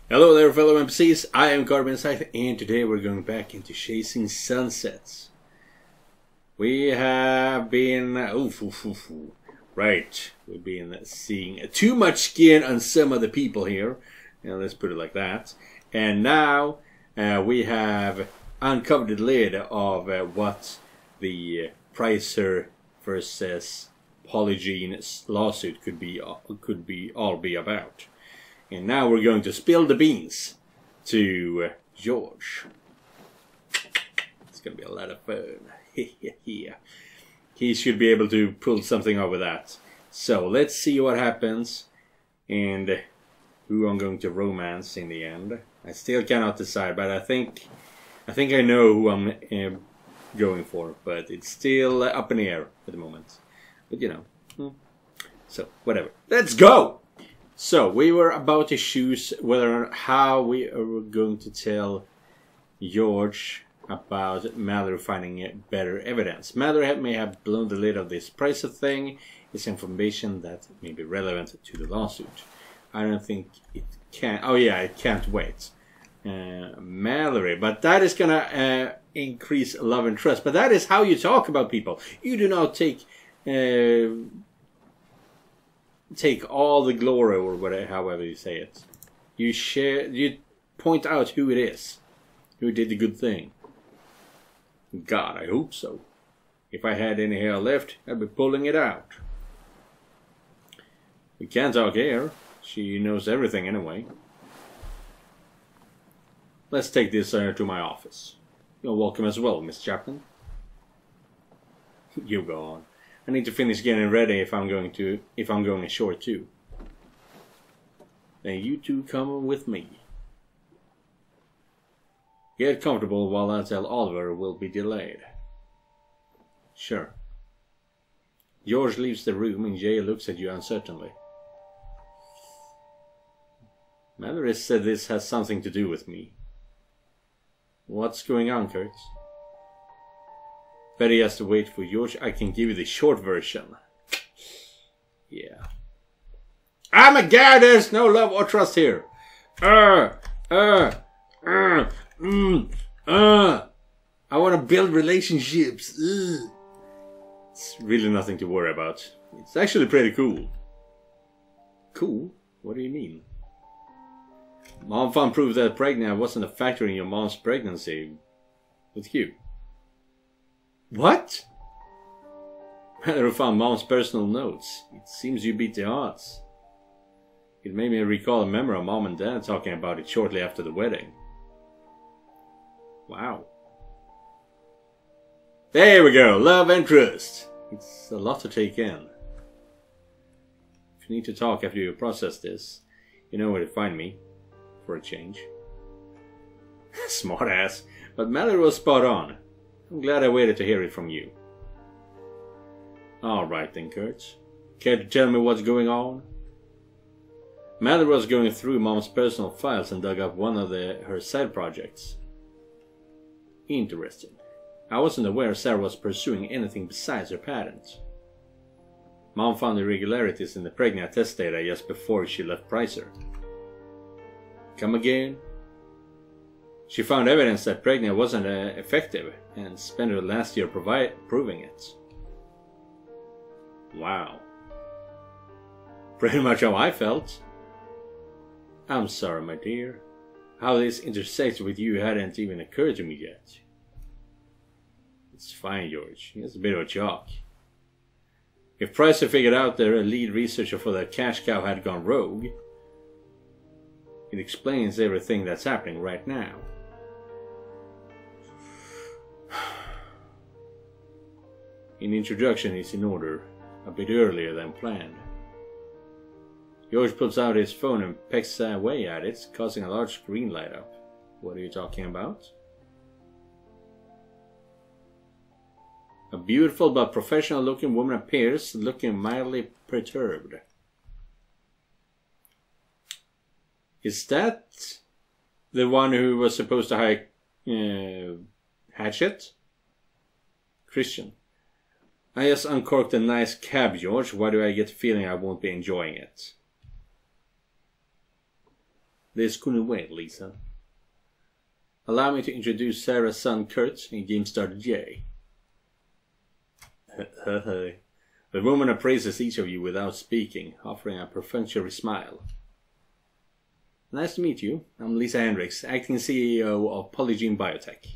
Hello there fellow NPCs, I am Scythe and today we're going back into Chasing Sunsets. We have been... Right, we've been seeing too much skin on some of the people here. Let's put it like that. And now we have uncovered the lid of what the Pricer versus Polygene lawsuit could be all about. And now we're going to spill the beans to George. It's going to be a lot of fun. Yeah. He should be able to pull something over that. So let's see what happens and who I'm going to romance in the end. I still cannot decide, but I think I know who I'm going for, but it's still up in the air at the moment. But you know, so whatever. Let's go. So, we were about to choose whether or how we were going to tell George about Mallory finding better evidence. Mallory may have blown the lid of this Pricer thing. It's information that may be relevant to the lawsuit. I don't think it can... Oh yeah, it can't wait. Mallory, but that is gonna increase love and trust. But that is how you talk about people. You do not take all the glory, or whatever, however you say it. You point out who it is, who did the good thing. God, I hope so. If I had any hair left, I'd be pulling it out. We can't talk here. She knows everything anyway. Let's take this to my office. You're welcome as well, Miss Chapman. You go on. I need to finish getting ready if I'm going ashore too. Then you two come with me. Get comfortable while I tell Oliver will be delayed. Sure. George leaves the room and Jay looks at you uncertainly. Mallory said this has something to do with me. What's going on, Kurt? Betty has to wait for George. I can give you the short version. Yeah. Oh my god, there's no love or trust here. I want to build relationships. It's really nothing to worry about. It's actually pretty cool. Cool? What do you mean? Mom found proof that pregnant wasn't a factor in your mom's pregnancy. With you. What? Mallory found Mom's personal notes. It seems you beat the odds. It made me recall a memory of Mom and Dad talking about it shortly after the wedding. Wow. There we go, love and trust. It's a lot to take in. If you need to talk after you process this, you know where to find me, for a change. Smart ass, but Mallory was spot on. I'm glad I waited to hear it from you. Alright then, Kurt. Care to tell me what's going on? Mallory was going through Mom's personal files and dug up one of her side projects. Interesting. I wasn't aware Sarah was pursuing anything besides her patent. Mom found irregularities in the pregnant test data just before she left Pricer. Come again? She found evidence that pregnant wasn't effective and spent her last year proving it. Wow. Pretty much how I felt. I'm sorry, my dear. How this intersects with you hadn't even occurred to me yet. It's fine, George. It's a bit of a shock. If Pricer figured out their lead researcher for the cash cow had gone rogue, it explains everything that's happening right now. An introduction is in order, a bit earlier than planned. George pulls out his phone and pecks away at it, causing a large screen light up. What are you talking about? A beautiful but professional looking woman appears, looking mildly perturbed. Is that the one who was supposed to hire Hatchet? Christian. I just uncorked a nice cab, George. Why do I get the feeling I won't be enjoying it? This couldn't wait, Lisa. Allow me to introduce Sarah's son Kurt and game starter Jay. The woman appraises each of you without speaking, offering a perfunctory smile. Nice to meet you. I'm Lisa Hendricks, acting CEO of Polygene Biotech.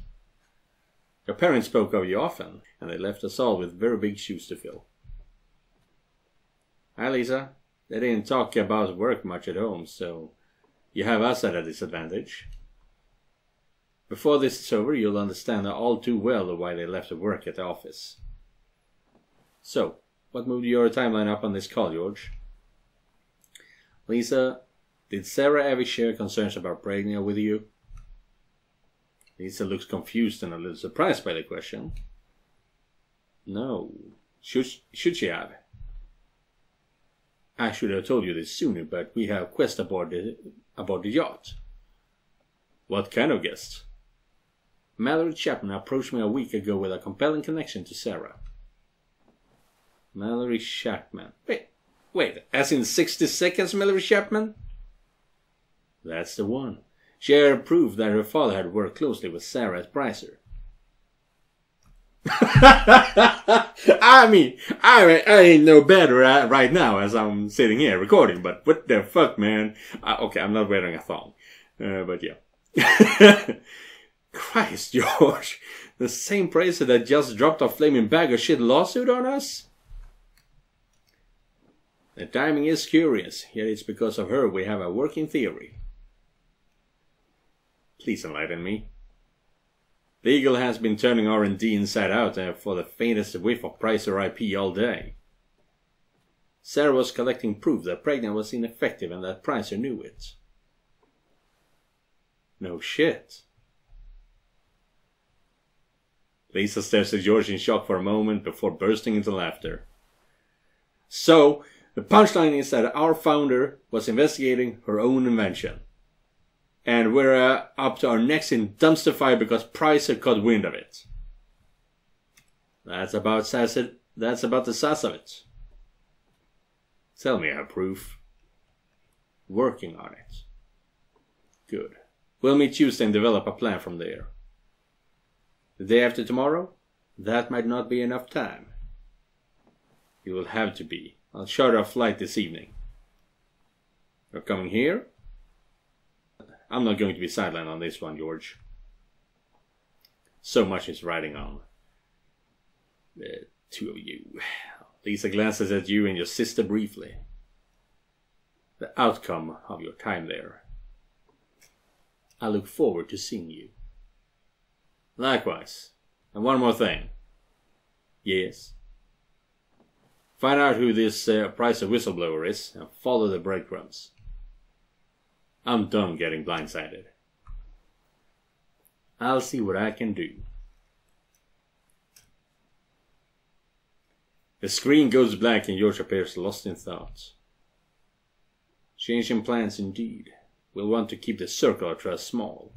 Your parents spoke of you often, and they left us all with very big shoes to fill. Hi, Lisa. They didn't talk about work much at home, so you have us at a disadvantage. Before this is over, you'll understand all too well why they left the work at the office. So, what moved your timeline up on this call, George? Lisa, did Sarah ever share concerns about Pregnia with you? Lisa looks confused and a little surprised by the question. No. Should she have? I should have told you this sooner, but we have quest aboard the yacht. What kind of guest? Mallory Chapman approached me a week ago with a compelling connection to Sarah. Mallory Chapman. Wait, as in 60 Seconds Mallory Chapman? That's the one. She had proved that her father had worked closely with Sarah at Pricer. I mean, I ain't no better right now as I'm sitting here recording, but what the fuck, man? Okay, I'm not wearing a thong. But yeah. Christ, George. The same Pricer that just dropped a flaming bag of shit lawsuit on us? The timing is curious, yet it's because of her we have a working theory. Please enlighten me. The Eagle has been turning R&D inside out for the faintest whiff of Pricer IP all day. Sarah was collecting proof that Pregnia was ineffective and that Pricer knew it. No shit. Lisa stares at George in shock for a moment before bursting into laughter. So, the punchline is that our founder was investigating her own invention. And we're up to our necks in dumpster fire because Pricer caught wind of it. That's about the size of it. Tell me I have proof. Working on it. Good. We'll meet Tuesday and develop a plan from there. The day after tomorrow? That might not be enough time. It will have to be. I'll charter a flight this evening. You're coming here? I'm not going to be sidelined on this one, George. So much is riding on the two of you. Lisa glances at you and your sister briefly. The outcome of your time there. I look forward to seeing you. Likewise. And one more thing. Yes? Find out who this Pricer whistleblower is and follow the breadcrumbs. I'm done getting blindsided. I'll see what I can do. The screen goes black and George appears lost in thought. Changing plans indeed. We'll want to keep the circle of trust small.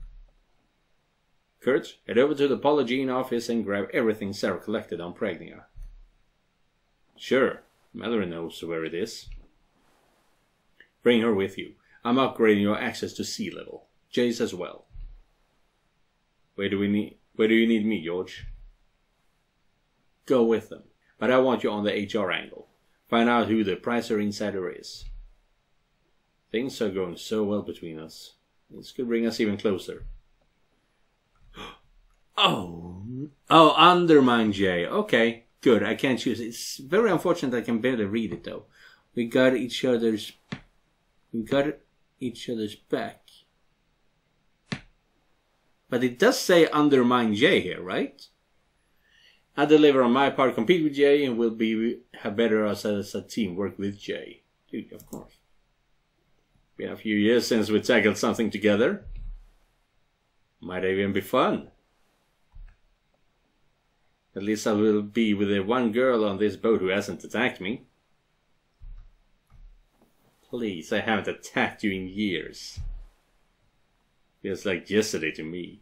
Kurt, head over to the Polygene office and grab everything Sarah collected on Pregnia. Sure, Mallory knows where it is. Bring her with you. I'm upgrading your access to sea level. Jay's as well. Where do you need me, George? Go with them. But I want you on the HR angle. Find out who the Pricer insider is. Things are going so well between us. This could bring us even closer. Oh, undermine Jay. Okay, good. I can't choose. It's very unfortunate I can barely read it though. We got each other's back. But it does say undermine Jay here, right? I deliver on my part, compete with Jay, and we'll have better as a team work with Jay. Dude, of course. Been a few years since we tackled something together. Might even be fun. At least I will be with the one girl on this boat who hasn't attacked me. Please, I haven't attacked you in years. Feels like yesterday to me.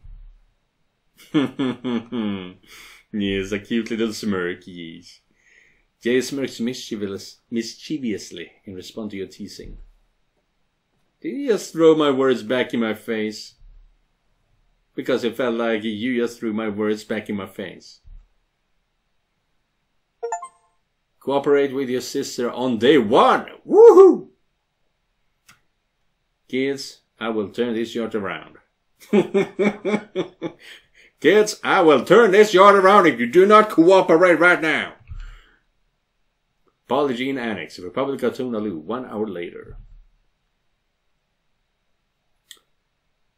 Yes, a cute little smirk, yes. Jay smirks mischievously in response to your teasing. Did you just throw my words back in my face? Because it felt like you just threw my words back in my face. Cooperate with your sister on day 1. Woohoo! Kids, I will turn this yacht around. Kids, I will turn this yacht around if you do not cooperate right now. Polygene Annex, Republic of Tuvalu, 1 hour later.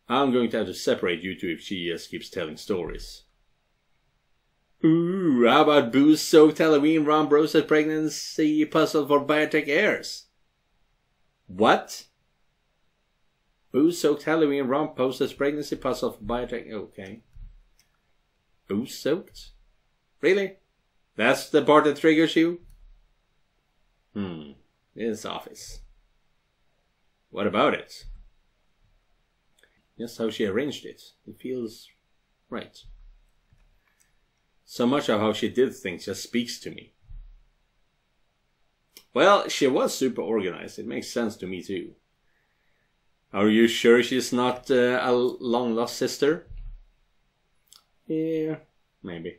I'm going to have to separate you two if she just keeps telling stories. Ooh, how about booze-soaked Halloween rum roasted pregnancy puzzle for biotech heirs? What? Booze-soaked Halloween rum roasted pregnancy puzzle for biotech... Okay. Booze-soaked? Really? That's the part that triggers you? This office. What about it? Just how she arranged it. It feels right. So much of how she did things just speaks to me. Well, she was super organized. It makes sense to me too. Are you sure she's not a long-lost sister? Yeah, maybe.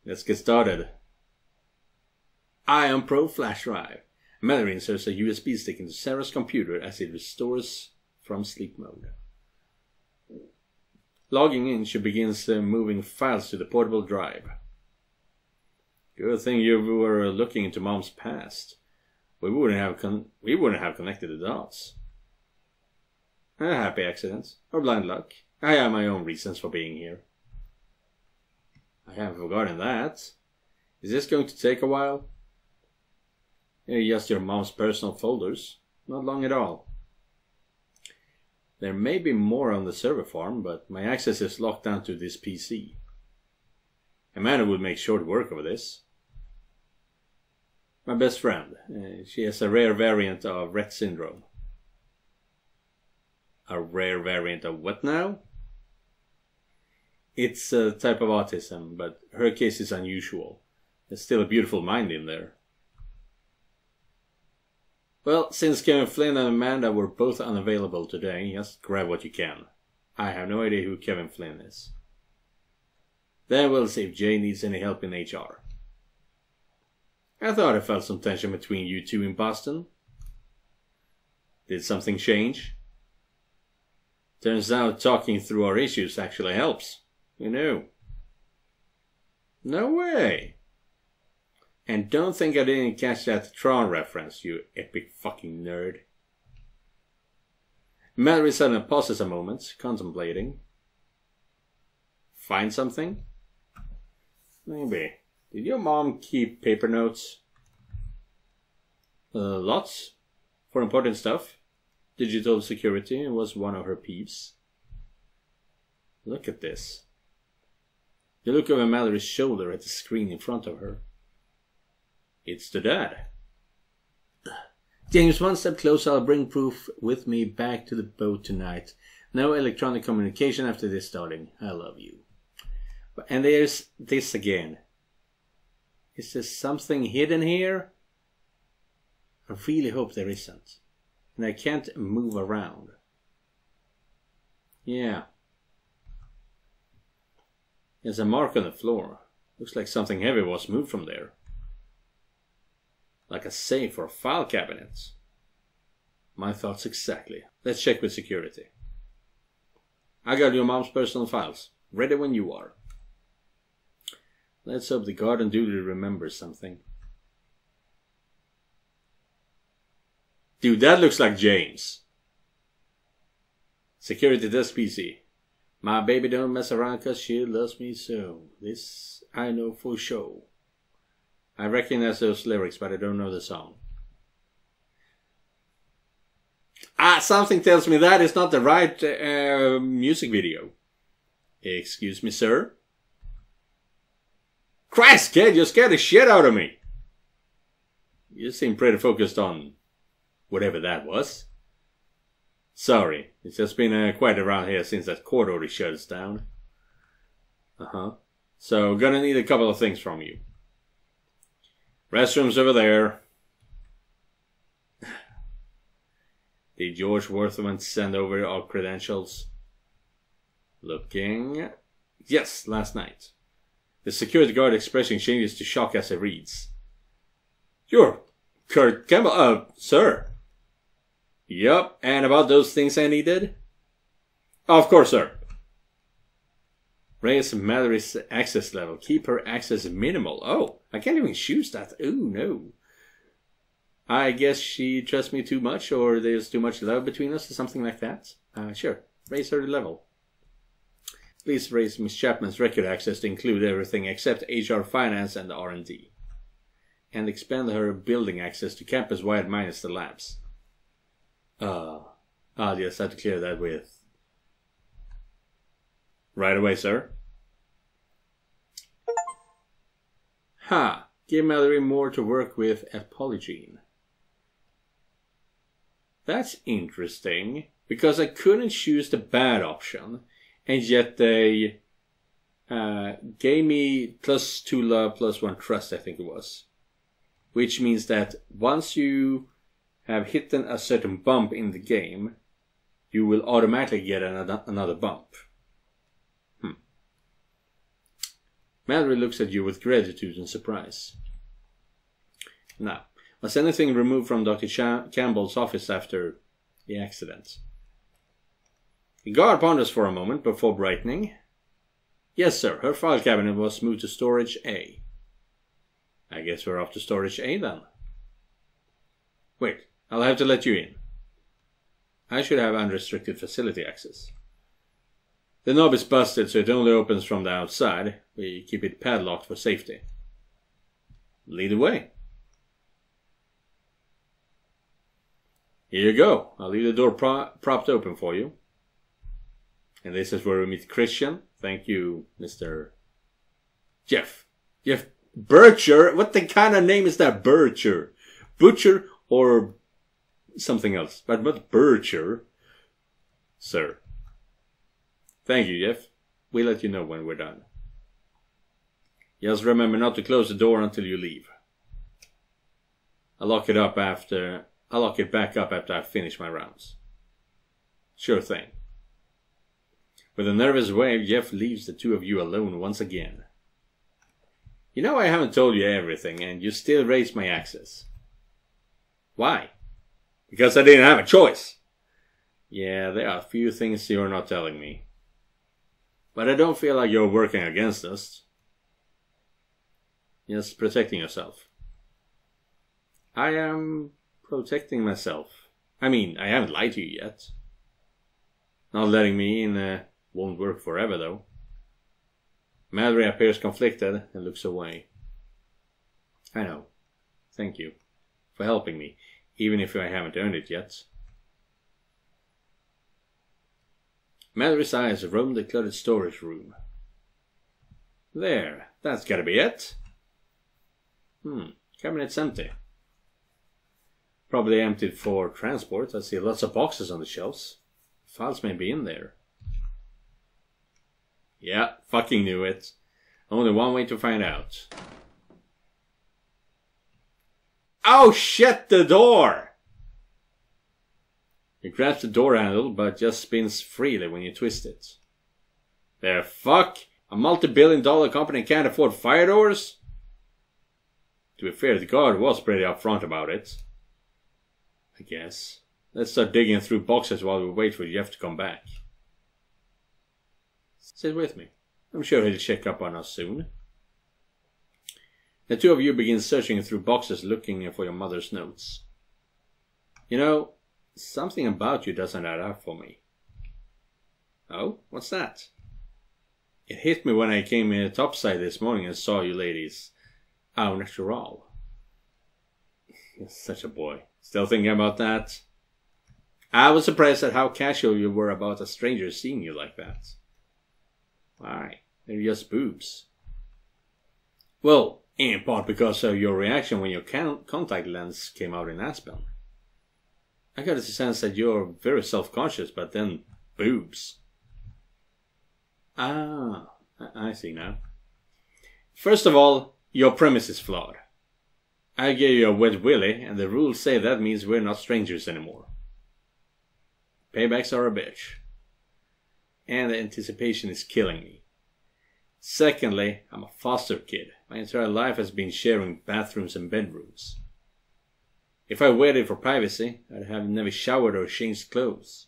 Let's get started. I am Pro Flash Drive. Mallory inserts a USB stick into Sarah's computer as it restores from sleep mode. Logging in, she begins moving files to the portable drive. Good thing you were looking into Mom's past. We wouldn't have connected the dots. A happy accident, or blind luck. I have my own reasons for being here. I haven't forgotten that. Is this going to take a while? Just your mom's personal folders. Not long at all. There may be more on the server farm, but my access is locked down to this PC. Amanda would make short work of this. My best friend. She has a rare variant of Rett syndrome. A rare variant of what now? It's a type of autism, but her case is unusual. There's still a beautiful mind in there. Well, since Kevin Flynn and Amanda were both unavailable today, just grab what you can. I have no idea who Kevin Flynn is. Then we'll see if Jay needs any help in HR. I thought I felt some tension between you two in Boston. Did something change? Turns out talking through our issues actually helps. You know. No way. And don't think I didn't catch that Tron reference, you epic fucking nerd. Mallory suddenly pauses a moment, contemplating. Find something? Maybe. Did your mom keep paper notes? Lots. For important stuff. Digital security was one of her peeves. Look at this. You look over Mallory's shoulder at the screen in front of her. It's the dad. James, one step closer. I'll bring proof with me back to the boat tonight. No electronic communication after this starting. I love you. And there's this again. Is there something hidden here? I really hope there isn't. And I can't move around. Yeah. There's a mark on the floor. Looks like something heavy was moved from there. Like a safe or a file cabinet. My thoughts exactly. Let's check with security. I got your mom's personal files. Ready when you are. Let's hope the garden duty remembers something. Dude, that looks like James. Security desk PC. My baby don't mess around cause she loves me so. This I know for sure. I recognize those lyrics, but I don't know the song. Something tells me that is not the right music video. Excuse me, sir? Christ, kid, you scared the shit out of me. You seem pretty focused on whatever that was. Sorry, it's just been quiet around here since that court order shut us down. So, gonna need a couple of things from you. Restrooms over there. Did George Worthman send over our credentials? Looking. Yes, last night. The security guard expression changes to shock as it reads. You're Kurt Campbell, sir. Yup, and about those things I needed? Of course, sir. Raise Mallory's access level. Keep her access minimal. Oh, I can't even choose that. Oh, no. I guess she trusts me too much, or there's too much love between us, or something like that. Sure. Raise her level. Please raise Miss Chapman's record access to include everything except HR, finance, and R&D. And expand her building access to campus-wide minus the labs. I'll just have to clear that with... Right away, sir. Give Mallory more to work with at Polygene. That's interesting, because I couldn't choose the bad option, and yet they gave me +2 love, +1 trust, I think it was. Which means that once you have hit a certain bump in the game, you will automatically get another bump. Mallory looks at you with gratitude and surprise. Now, was anything removed from Dr. Campbell's office after the accident? The guard ponders for a moment before brightening. Yes, sir. Her file cabinet was moved to storage A. I guess we're off to storage A then. Wait, I'll have to let you in. I should have unrestricted facility access. The knob is busted, so it only opens from the outside. We keep it padlocked for safety. Lead the way. Here you go. I'll leave the door propped open for you. And this is where we meet Christian. Thank you, Mr. Jeff. Jeff Bircher? What the kind of name is that, Bircher? Butcher or something else? But what Bircher? Sir. Thank you, Jeff. We'll let you know when we're done. Just remember not to close the door until you leave. I'll lock it back up after I finish my rounds. Sure thing. With a nervous wave, Jeff leaves the two of you alone once again. You know I haven't told you everything, and you still raise my access. Why? Because I didn't have a choice. Yeah, there are a few things you're not telling me. But I don't feel like you're working against us. Just protecting yourself. I am protecting myself. I mean, I haven't lied to you yet. Not letting me in won't work forever, though. Mallory appears conflicted and looks away. I know. Thank you for helping me, even if I haven't earned it yet. Mallory's eyes roam the cluttered storage room. There, that's gotta be it. Cabinet's empty. Probably emptied for transport. I see lots of boxes on the shelves. Files may be in there. Yeah, fucking knew it. Only one way to find out. Oh shit, the door! It grabs the door handle, but just spins freely when you twist it. The fuck? A multi-billion-dollar company can't afford fire doors? To be fair, the guard was pretty upfront about it. I guess. Let's start digging through boxes while we wait for Jeff to come back. Sit with me. I'm sure he'll check up on us soon. The two of you begin searching through boxes looking for your mother's notes. You know, something about you doesn't add up for me. Oh, what's that? It hit me when I came in topside this morning and saw you ladies. Au natural. You're such a boy. Still thinking about that? I was surprised at how casual you were about a stranger seeing you like that. Why? They're just boobs. Well, in part because of your reaction when your contact lens came out in Aspen. I got the sense that you're very self-conscious, but then boobs. Ah, I see now. First of all, your premise is flawed. I gave you a wet willy, and the rules say that means we're not strangers anymore. Paybacks are a bitch. And the anticipation is killing me. Secondly, I'm a foster kid. My entire life has been sharing bathrooms and bedrooms. If I waited for privacy, I'd have never showered or changed clothes.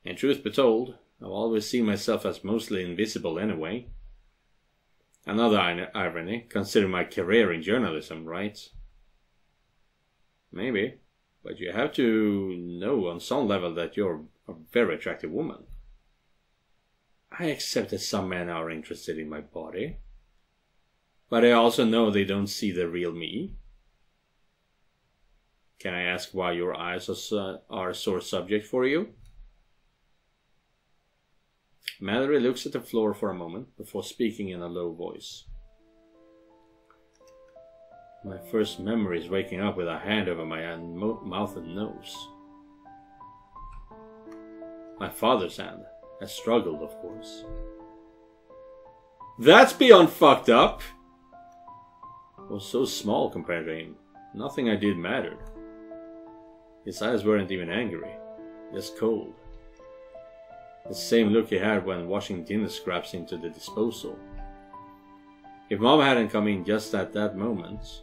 And truth be told, I've always seen myself as mostly invisible anyway. Another irony, considering my career in journalism, right? Maybe, but you have to know on some level that you're a very attractive woman. I accept that some men are interested in my body, but I also know they don't see the real me. Can I ask why your eyes are a sore subject for you? Mallory looks at the floor for a moment before speaking in a low voice. My first memory is waking up with a hand over my mouth and nose. My father's hand has struggled, of course. That's beyond fucked up! I was so small compared to him. Nothing I did mattered. His eyes weren't even angry, just cold. The same look he had when washing dinner scraps into the disposal. If Mom hadn't come in just at that moment...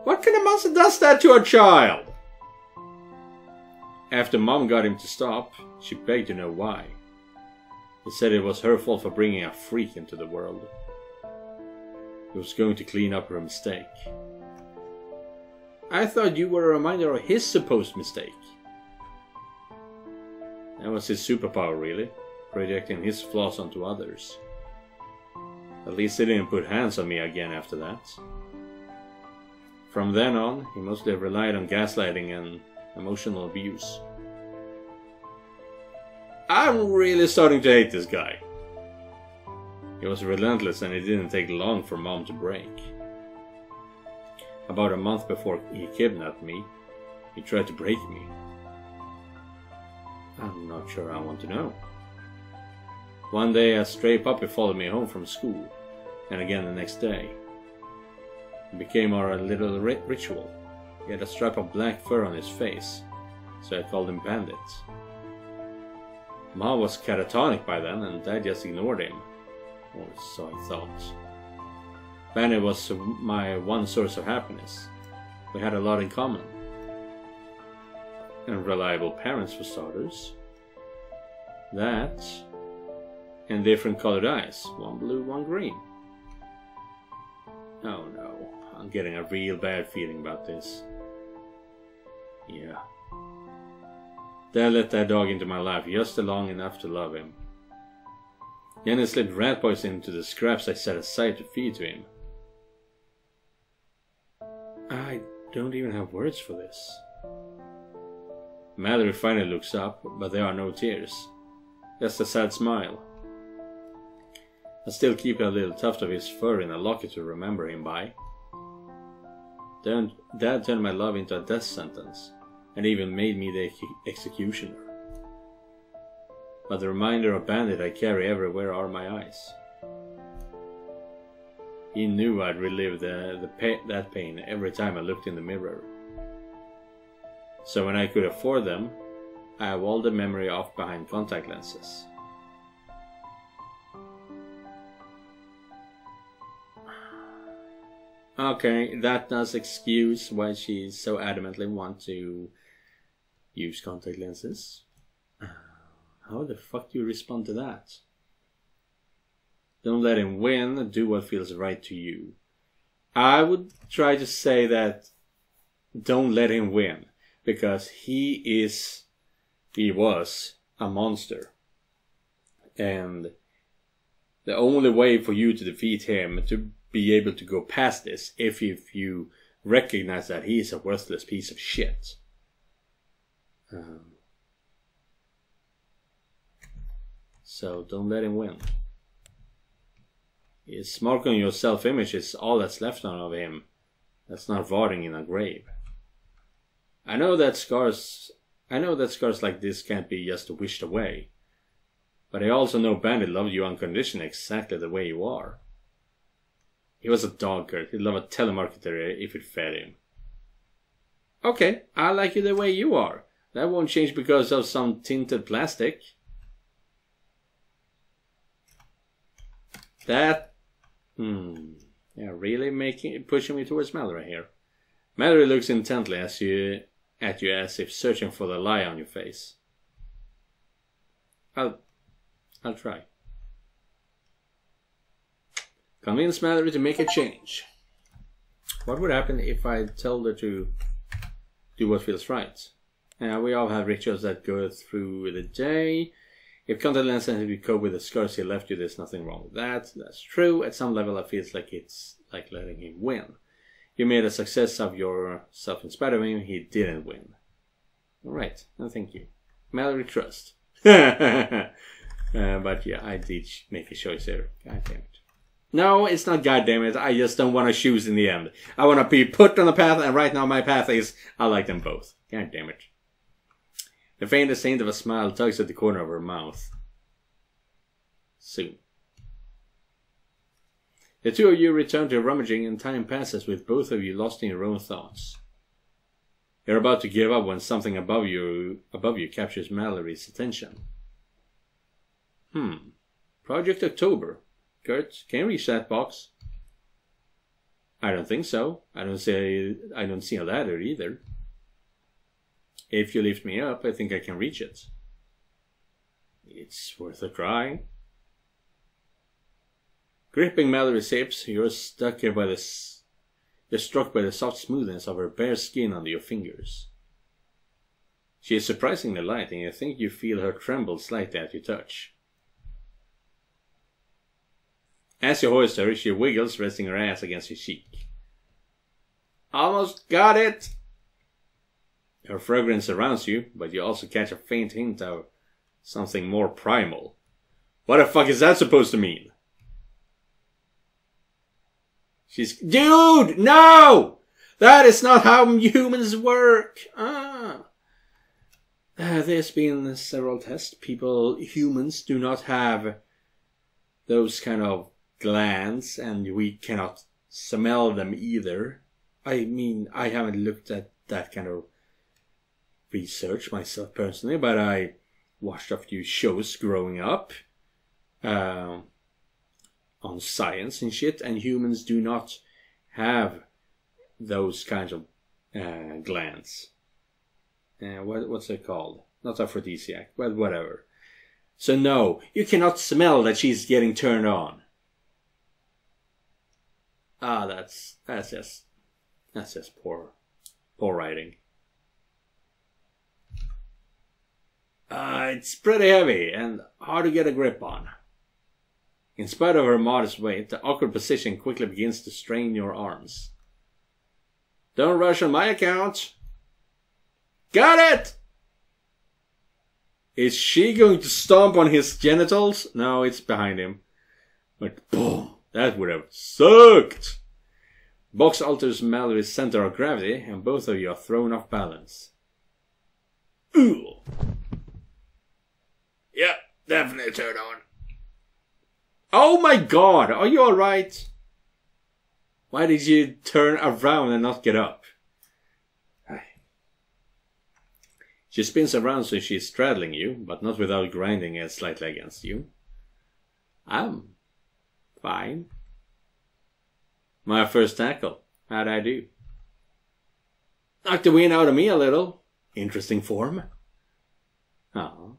What kind of monster does that to a child? After Mom got him to stop, she begged to know why. He said it was her fault for bringing a freak into the world. He was going to clean up her mistake. I thought you were a reminder of his supposed mistake. That was his superpower, really, projecting his flaws onto others. At least he didn't put hands on me again after that. From then on, he mostly relied on gaslighting and emotional abuse. I'm really starting to hate this guy. He was relentless and it didn't take long for Mom to break. About a month before he kidnapped me, he tried to break me. I'm not sure I want to know. One day a stray puppy followed me home from school, and again the next day. It became our little ritual. He had a strap of black fur on his face, so I called him Bandit. Mom was catatonic by then, and Dad just ignored him. Or so I thought. Bandit was my one source of happiness. We had a lot in common. And reliable parents for starters. That, and different colored eyes. One blue, one green. Oh no, I'm getting a real bad feeling about this. Yeah. Dad let that dog into my life just long enough to love him. Then he slipped rat poison into the scraps I set aside to feed to him. I don't even have words for this. Mallory finally looks up, but there are no tears. Just a sad smile. I still keep a little tuft of his fur in a locket to remember him by. Then Dad turned my love into a death sentence, and even made me the executioner. But the reminder of Bandit I carry everywhere are my eyes. He knew I'd relive that pain every time I looked in the mirror. So when I could afford them, I have all the memory off behind contact lenses. Okay, that does excuse why she so adamantly wants to use contact lenses. How the fuck do you respond to that? Don't let him win, do what feels right to you. I would try to say that don't let him win, because he was a monster. And the only way for you to defeat him, to be able to go past this, if you recognize that he is a worthless piece of shit. So don't let him win. His mark on your self-image is all that's left of him. That's not rotting in a grave. I know that scars like this can't be just wished away. But I also know Bandit loved you unconditionally, exactly the way you are. He was a dog, he'd love a telemarketer if it fed him. Okay, I like you the way you are. That won't change because of some tinted plastic. That... Yeah, really pushing me towards Mallory here. Mallory looks intently at you as if searching for the lie on your face. I'll try. Convince Mallory to make a change. What would happen if I told her to do what feels right? We all have rituals that go through the day. If content lens and we cope with the scars he left you, there's nothing wrong with that. That's true. At some level, it feels like it's like letting him win. You made a success of yourself in spite of him. He didn't win. Alright, no thank you. Mallory trust. But yeah, I did make a choice here. God damn it. No, it's not goddamn it. I just don't want to choose in the end. I want to be put on the path, and right now my path is I like them both. God damn it. The faintest hint of a smile tugs at the corner of her mouth. Soon. The two of you return to rummaging, and time passes with both of you lost in your own thoughts. You're about to give up when something above you captures Mallory's attention. Project October. Kurt, can you reach that box? I don't think so. I don't see a ladder either. If you lift me up, I think I can reach it. It's worth a try. Gripping Mallory's hips, you're struck by the soft smoothness of her bare skin under your fingers. She is surprisingly light, and you think you feel her tremble slightly at your touch. As you hoist her, she wiggles, resting her ass against your cheek. Almost got it! Her fragrance surrounds you, but you also catch a faint hint of something more primal. What the fuck is that supposed to mean? Dude! No! That is not how humans work! There's been several tests. Humans do not have those kind of glands, and we cannot smell them either. I mean, I haven't looked at that kind of research myself personally, but I watched a few shows growing up on science and shit, and humans do not have those kinds of glands. What's it called? Not aphrodisiac, but whatever. So no, you cannot smell that she's getting turned on. That's just poor writing. It's pretty heavy and hard to get a grip on. In spite of her modest weight, the awkward position quickly begins to strain your arms. Don't rush on my account. Got it! Is she going to stomp on his genitals? No, it's behind him. But boom! That would have sucked! Box alters Mallory's center of gravity, and both of you are thrown off balance. Ooh! Yeah, definitely turn on. Oh my god! Are you alright? Why did you turn around and not get up? She spins around so she's straddling you, but not without grinding it slightly against you. I'm fine. My first tackle. How'd I do? Knocked the wind out of me a little. Interesting form. Oh.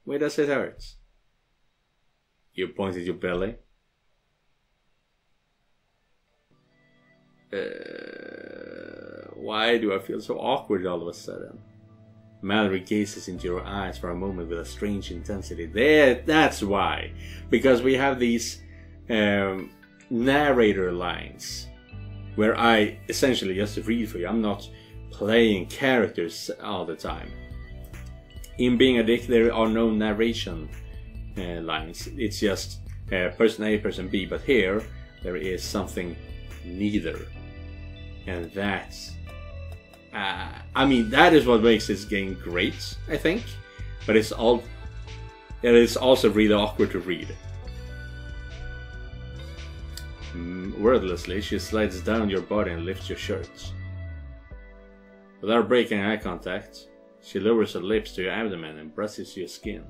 Where does it hurt? You pointed your belly. Why do I feel so awkward all of a sudden? Mallory gazes into your eyes for a moment with a strange intensity. That's why. Because we have these narrator lines where I essentially just read for you. I'm not playing characters all the time. In Being a Dick, there are no narration lines. It's just person A, person B. But here, there is something neither. And that's... I mean, that is what makes this game great, I think. But it is also really awkward to read. Wordlessly, she slides down your body and lifts your shirt. Without breaking eye contact, She lowers her lips to your abdomen and brushes your skin.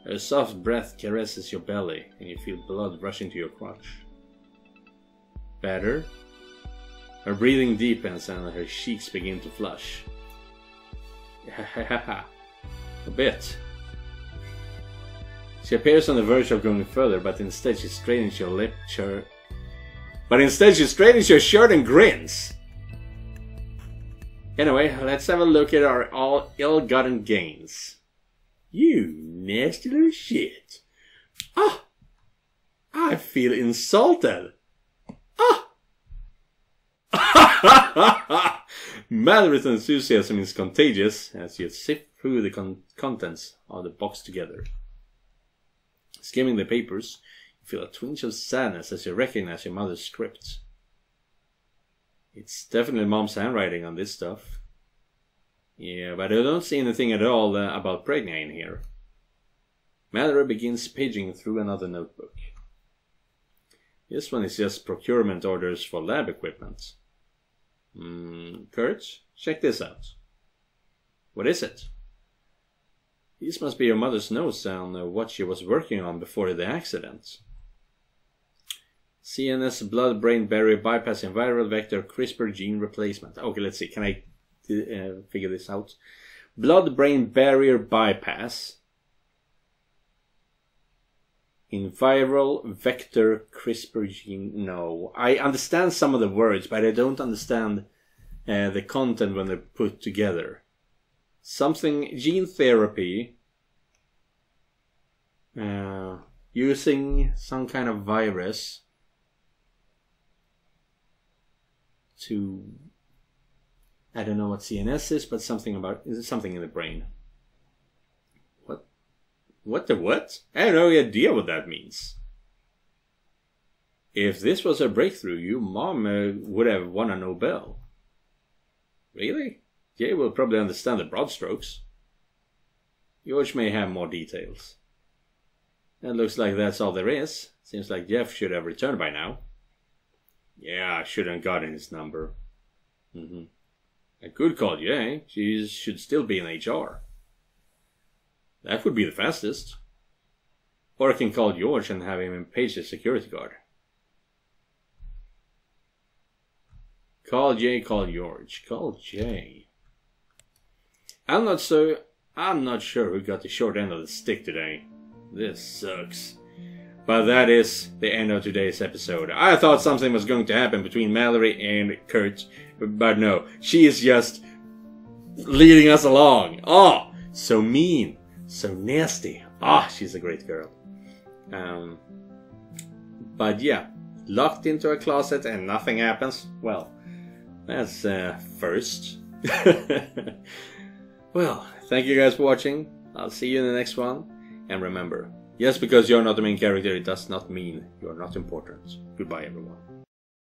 Her soft breath caresses your belly, and you feel blood rushing to your crotch. Better? Her breathing deepens and her cheeks begin to flush. A bit. She appears on the verge of going further, but instead she straightens your shirt and grins. Anyway, let's have a look at our all ill-gotten gains. You nasty little shit. Ah! I feel insulted. Ah! Mallory's enthusiasm is contagious as you sift through the contents of the box together. Skimming the papers, you feel a twinge of sadness as you recognize your mother's script. It's definitely Mom's handwriting on this stuff. Yeah, but I don't see anything at all about Pregna in here. Mallory begins paging through another notebook. This one is just procurement orders for lab equipment. Kurt, check this out. What is it? These must be your mother's notes on what she was working on before the accident. CNS blood-brain barrier bypassing viral vector CRISPR gene replacement. Okay, let's see. Can I figure this out? Blood-brain barrier bypass in viral vector CRISPR gene. No, I understand some of the words, but I don't understand the content when they're put together. Something gene therapy using some kind of virus to, I don't know what CNS is, but something in the brain. What the what? I have no idea what that means. If this was a breakthrough, your mom would have won a Nobel. Really? Jay will probably understand the broad strokes. George may have more details. It looks like that's all there is. Seems like Jeff should have returned by now. Yeah, I shouldn't have gotten his number. I could call Jay. She should still be in HR. That would be the fastest. Or I can call George and have him page the security guard. Call Jay, call George. Call Jay. I'm not sure who got the short end of the stick today. This sucks. But that is the end of today's episode. I thought something was going to happen between Mallory and Kurt, but no. She is just leading us along. Oh, so mean. So nasty. She's a great girl. But yeah, locked into a closet and nothing happens. Well, that's first. Well, thank you guys for watching. I'll see you in the next one. And remember, just because you're not the main character, it does not mean you're not important. Goodbye, everyone.